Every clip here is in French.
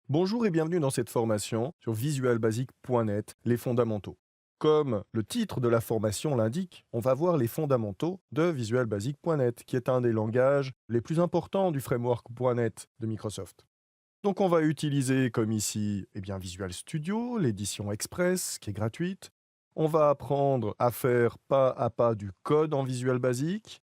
Bonjour et bienvenue dans cette formation sur visualbasic.net, les fondamentaux. Comme le titre de la formation l'indique, on va voir les fondamentaux de visualbasic.net, qui est un des langages les plus importants du framework.net de Microsoft. Donc on va utiliser, comme ici, Visual Studio, l'édition Express, qui est gratuite. On va apprendre à faire pas à pas du code en Visual Basic,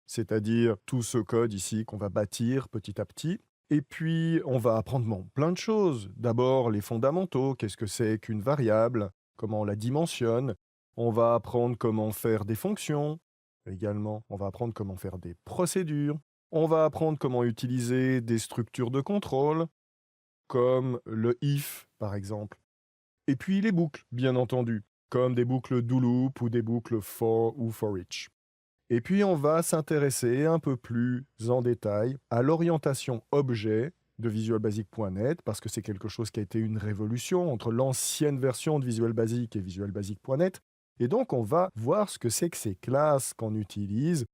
c'est-à-dire tout ce code ici qu'on va bâtir petit à petit. Et puis, on va apprendre plein de choses. D'abord, les fondamentaux, qu'est-ce que c'est qu'une variable, comment on la dimensionne. On va apprendre comment faire des fonctions. Également, on va apprendre comment faire des procédures. On va apprendre comment utiliser des structures de contrôle, comme le if, par exemple. Et puis les boucles, bien entendu, comme des boucles do loop ou des boucles for ou for each. Et puis, on va s'intéresser un peu plus en détail à l'orientation objet de visualbasic.net, parce que c'est quelque chose qui a été une révolution entre l'ancienne version de Visual Basic et visualbasic.net. Et donc, on va voir ce que c'est que ces classes qu'on utilise,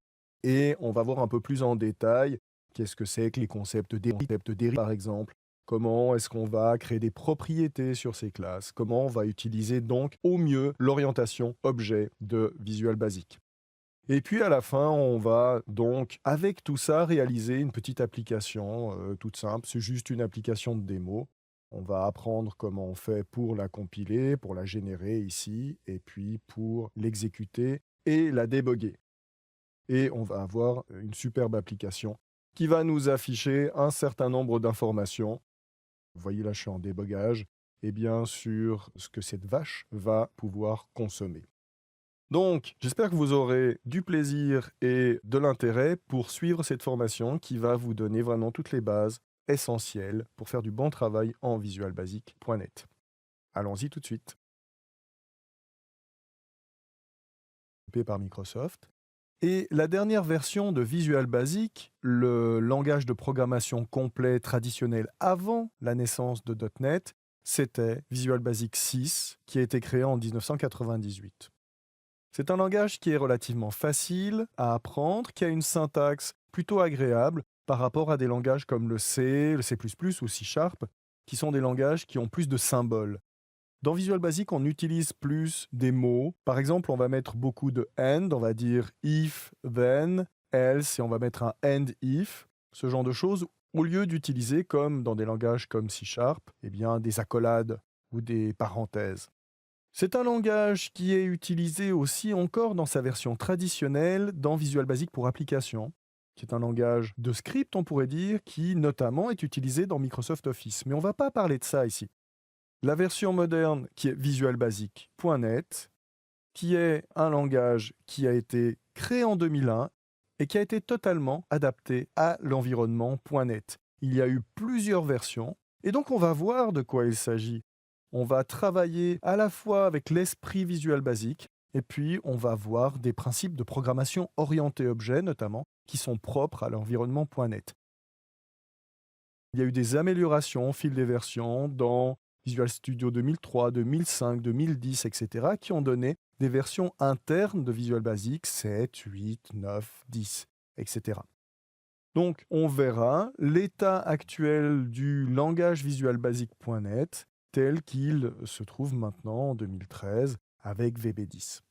et on va voir un peu plus en détail qu'est-ce que c'est que les concepts dérivés, par exemple. Comment est-ce qu'on va créer des propriétés sur ces classes? Comment on va utiliser donc au mieux l'orientation objet de Visual Basic? Et puis à la fin, on va donc, avec tout ça, réaliser une petite application toute simple. C'est juste une application de démo. On va apprendre comment on fait pour la compiler, pour la générer ici, et puis pour l'exécuter et la débugger. Et on va avoir une superbe application qui va nous afficher un certain nombre d'informations. Vous voyez là, je suis en débogage, et bien sur ce que cette vache va pouvoir consommer. Donc, j'espère que vous aurez du plaisir et de l'intérêt pour suivre cette formation qui va vous donner vraiment toutes les bases essentielles pour faire du bon travail en visualbasic.net. Allons-y tout de suite. Développé par Microsoft. Et la dernière version de Visual Basic, le langage de programmation complet traditionnel avant la naissance de .NET, c'était Visual Basic 6 qui a été créé en 1998. C'est un langage qui est relativement facile à apprendre, qui a une syntaxe plutôt agréable par rapport à des langages comme le C, le C++ ou C#, qui sont des langages qui ont plus de symboles. Dans Visual Basic, on utilise plus des mots. Par exemple, on va mettre beaucoup de AND, on va dire if, then, else, et on va mettre un AND if, ce genre de choses, au lieu d'utiliser, comme dans des langages comme C#, des accolades ou des parenthèses. C'est un langage qui est utilisé aussi encore dans sa version traditionnelle dans Visual Basic pour application, qui est un langage de script, on pourrait dire, qui notamment est utilisé dans Microsoft Office. Mais on ne va pas parler de ça ici. La version moderne, qui est visualbasic.net, qui est un langage qui a été créé en 2001 et qui a été totalement adapté à l'environnement .NET. Il y a eu plusieurs versions, et donc on va voir de quoi il s'agit. On va travailler à la fois avec l'esprit Visual Basic, et puis on va voir des principes de programmation orientée objet, notamment, qui sont propres à l'environnement .NET. Il y a eu des améliorations au fil des versions dans Visual Studio 2003, 2005, 2010, etc., qui ont donné des versions internes de Visual Basic 7, 8, 9, 10, etc. Donc, on verra l'état actuel du langage visualbasic.net tel qu'il se trouve maintenant en 2013 avec VB10.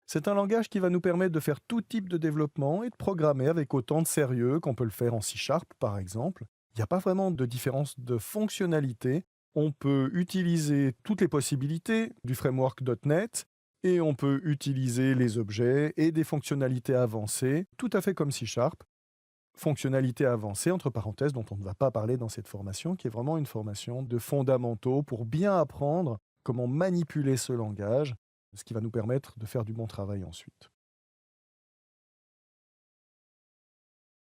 C'est un langage qui va nous permettre de faire tout type de développement et de programmer avec autant de sérieux qu'on peut le faire en C#, par exemple. Il n'y a pas vraiment de différence de fonctionnalité. On peut utiliser toutes les possibilités du framework .NET et on peut utiliser les objets et des fonctionnalités avancées, tout à fait comme C#. Fonctionnalités avancées, entre parenthèses, dont on ne va pas parler dans cette formation, qui est vraiment une formation de fondamentaux pour bien apprendre comment manipuler ce langage, ce qui va nous permettre de faire du bon travail ensuite.